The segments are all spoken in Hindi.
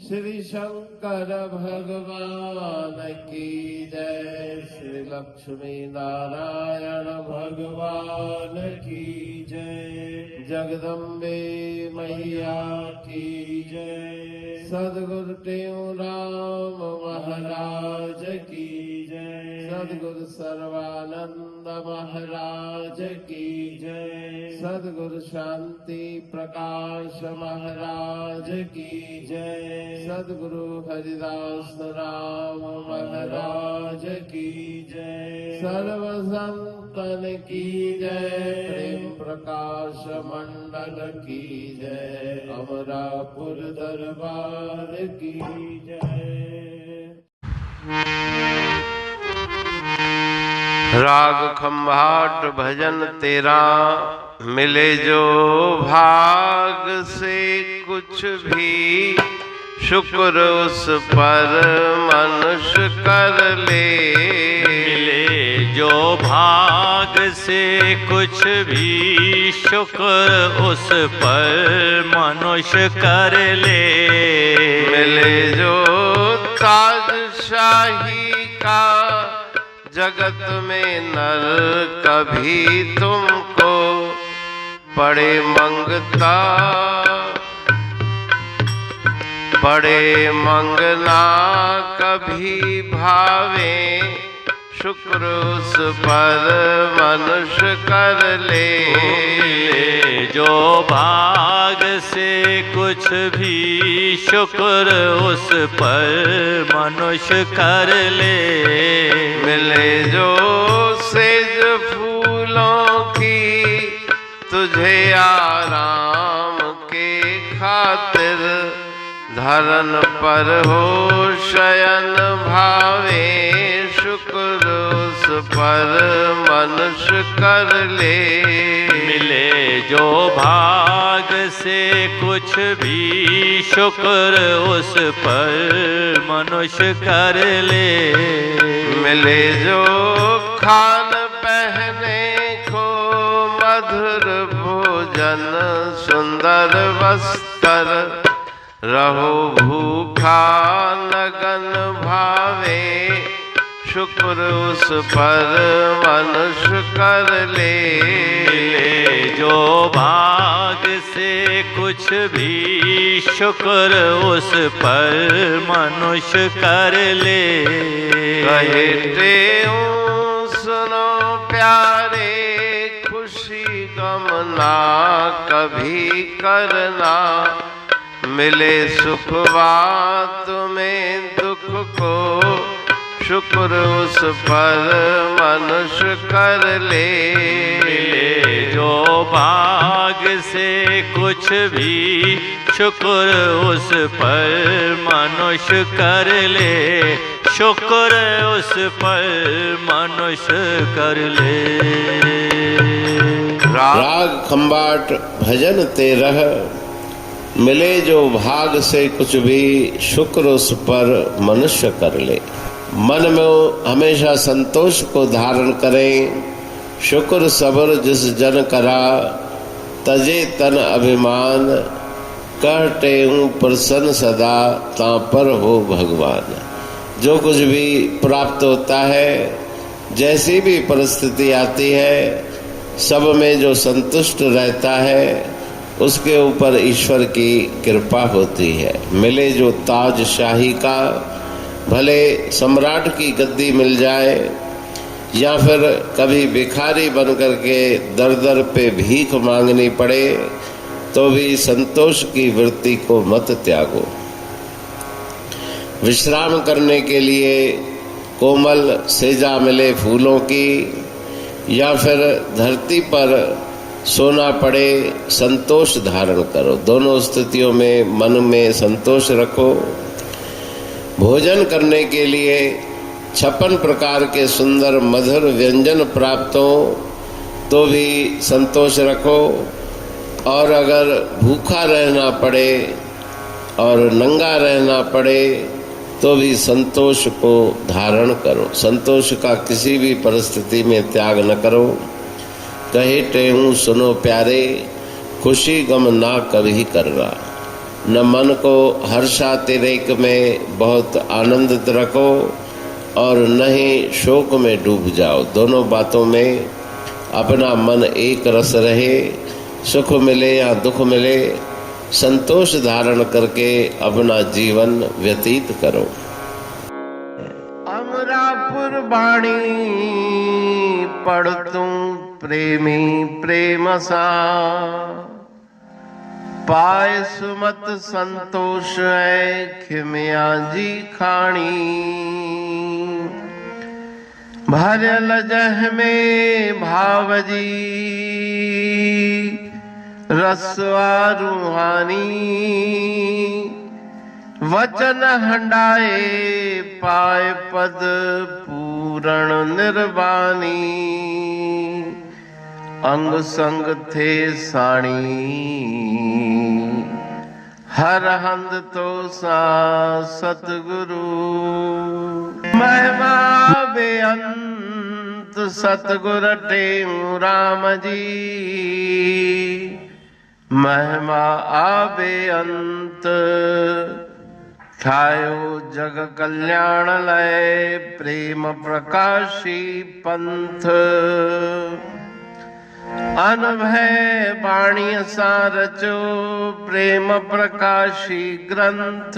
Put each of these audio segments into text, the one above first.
श्री शंकर भगवान की जय। श्री लक्ष्मी नारायण भगवान की जय। जगदम्बे मैया की जय। सद्गुरु टेऊराम महाराज की जय। सद्गुरु सर्वानंद महाराज की जय। सद्गुरु शांति प्रकाश महाराज की जय। सद्गुरु हरिदास राम महाराज की जय। सर्व संतन की जय। प्रेम प्रकाश मंडल की जय। अमरापुर दरबार की जय। राग खंभाट भजन तेरा मिले जो भाग से कुछ भी शुक्र उस पर मनुष्य कर ले। मिले जो भाग से कुछ भी शुक्र उस पर मनुष्य कर ले। मिले जो ताजशाही का जगत में नर कभी तुमको पड़े मंगता। बड़े मंगना कभी भावे शुक्र उस पर मनुष्य कर ले। जो भाग से कुछ भी शुक्र उस पर मनुष्य कर ले। मिले जो सेज फूलों की तुझे आराम के खातिर धरन पर हो शयन भावे शुक्र उस पर मनुष्य कर ले। मिले जो भाग से कुछ भी शुक्र उस पर मनुष्य कर ले। मिले जो खान पहने को मधुर भोजन सुंदर वस्त्र रहो भूखा लगन भावे शुक्र उस पर मनुष्य कर ले। मिले जो भाग से कुछ भी शुक्र उस पर मनुष्य कर ले। कहते सुनो प्यारे खुशी गम ना कभी करना। मिले सुखवा तुम्हें दुख को शुक्र उस पर मनुष्य कर ले। मिले जो भाग से कुछ भी शुक्र उस पर मनुष्य कर ले। शुक्र उस पर मनुष्य कर ले। राग खंबाट भजन तेरह मिले जो भाग से कुछ भी शुक्र उस पर मनुष्य कर ले। मन में हमेशा संतोष को धारण करें। शुक्र सबर जिस जन करा तजे तन अभिमान। कहते हूँ प्रसन्न सदा ता पर हो भगवान। जो कुछ भी प्राप्त होता है जैसी भी परिस्थिति आती है सब में जो संतुष्ट रहता है उसके ऊपर ईश्वर की कृपा होती है। मिले जो ताज शाही का भले सम्राट की गद्दी मिल जाए या फिर कभी भिखारी बन करके दर दर पे भीख मांगनी पड़े तो भी संतोष की वृत्ति को मत त्यागो। विश्राम करने के लिए कोमल सेजा मिले फूलों की या फिर धरती पर सोना पड़े संतोष धारण करो। दोनों स्थितियों में मन में संतोष रखो। भोजन करने के लिए 56 प्रकार के सुंदर मधुर व्यंजन प्राप्त हो तो भी संतोष रखो। और अगर भूखा रहना पड़े और नंगा रहना पड़े तो भी संतोष को धारण करो। संतोष का किसी भी परिस्थिति में त्याग न करो। कहते हूँ सुनो प्यारे खुशी गम ना कभी करना। न मन को हर्षातिरेक में बहुत आनंदित रखो और न ही शोक में डूब जाओ। दोनों बातों में अपना मन एक रस रहे। सुख मिले या दुख मिले, संतोष धारण करके अपना जीवन व्यतीत करो। अमरापुर बाणी पढ़ तू प्रेमी प्रेम सा, पाए सुमत संतोष है खिमिया जी खाणी। भरल जह में भावजी रसवा रूहानी, वचन हंडाए पाए पद पूरण निर्वाणी। अंग संग थे साणी हर हंद तो सा सतगुरु। महिमा बेअंत सतगुर टेऊ राम जी, महिमा आबे अंत ठायो जग कल्याण लय प्रेम प्रकाशी पंथ। अनभय बाणी सा रचो प्रेम प्रकाशी ग्रंथ।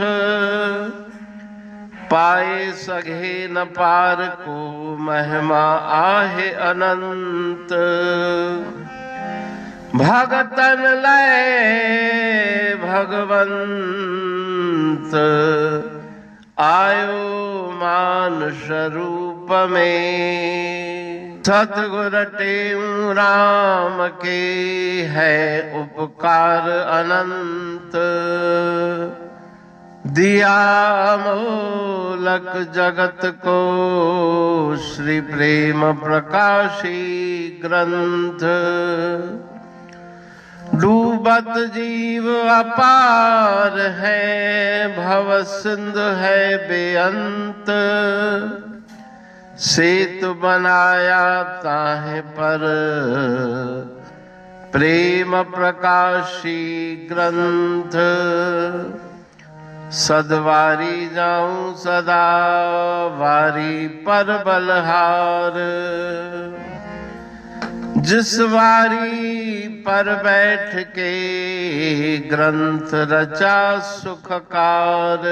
पाए सघे न पार को महिमा आहे अनंत। भगतन लय भगवंत आयो मानुष रूप में। सतगुर टेऊ राम के है उपकार अनंत। दिया मोलक जगत को श्री प्रेम प्रकाशी ग्रंथ। डूबत जीव अपार है भव सिंध है बेअंत। सेतु बनाया ताहे पर प्रेम प्रकाशी ग्रंथ। सदवारी जाऊं सदा वारी पर बलहार। जिस वारी पर बैठ के ग्रंथ रचा सुखकार।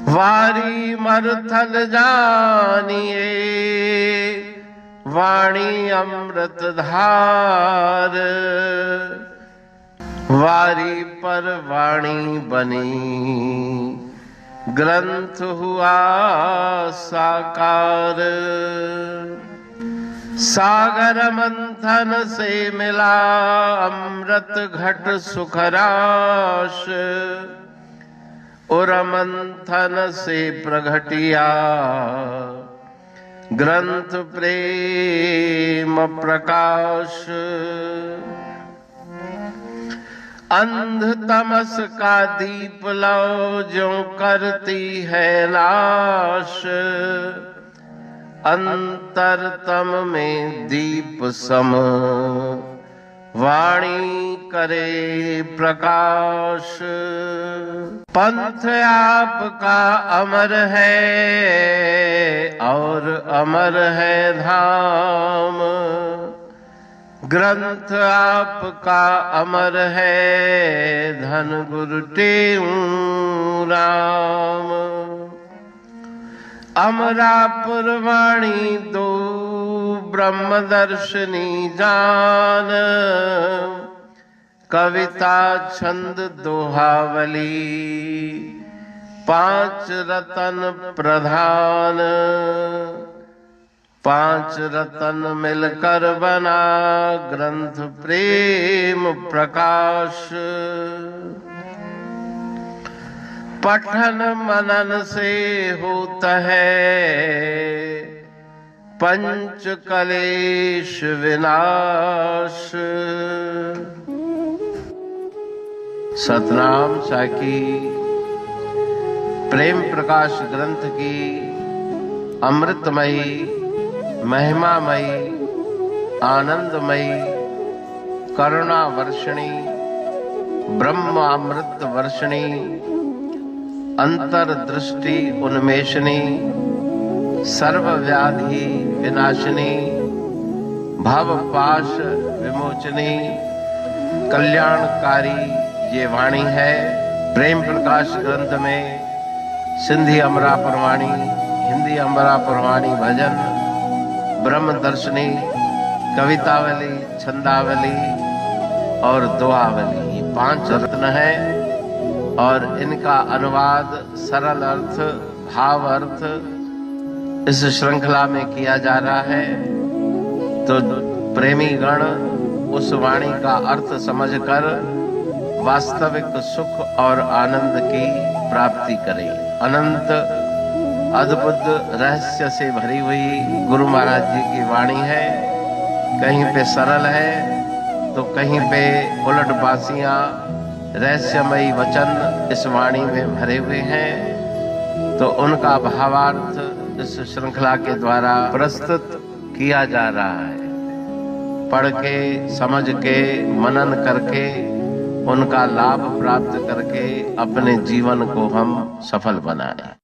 वारी मरथल जानिए वाणी अमृत धार। वारी पर वाणी बनी ग्रंथ हुआ साकार। सागर मंथन से मिला अमृत घट सुखराश। और मंथन से प्रगटिया ग्रंथ प्रेम प्रकाश। अंध तमस का दीप लो जो करती है नाश। अंतरतम में दीप सम वाणी करे प्रकाश। पंथ आपका अमर है और अमर है धाम। ग्रंथ आपका अमर है धन गुरु टेऊ राम। अमरापुर वाणी दो ब्रह्मदर्शनी जान। कविता छंद दोहावली पांच रतन प्रधान। पांच रतन मिलकर बना ग्रंथ प्रेम प्रकाश। पठन मनन से होता है पंच कलेश विनाश। सतनाम साकी प्रेम प्रकाश ग्रंथ की अमृतमयी महिमामयी आनंदमयी करुणा वर्षणी ब्रह्मामृत वर्षिणी, अंतर्दृष्टि उन्मेषणी, सर्वव्याधि विनाशिनी, भवपाश विमोचनी, कल्याणकारी ये वाणी है। प्रेम प्रकाश ग्रंथ में सिंधी अमरा परवाणी, हिंदी अमरा परवाणी भजन, ब्रह्मदर्शनी, कवितावली, छंदावली और दुआवली, ये 5 रत्न हैं और इनका अनुवाद सरल अर्थ, भाव अर्थ इस श्रृंखला में किया जा रहा है। तो प्रेमी गण उस वाणी का अर्थ समझकर वास्तविक सुख और आनंद की प्राप्ति करें। अनंत अद्भुत रहस्य से भरी हुई गुरु महाराज जी की वाणी है। कहीं पे सरल है तो कहीं पे उलट बासियां, रहस्यमयी वचन इस वाणी में भरे हुए हैं। तो उनका भावार्थ इस श्रृंखला के द्वारा प्रस्तुत किया जा रहा है। पढ़ के, समझ के, मनन करके, उनका लाभ प्राप्त करके अपने जीवन को हम सफल बनाएं।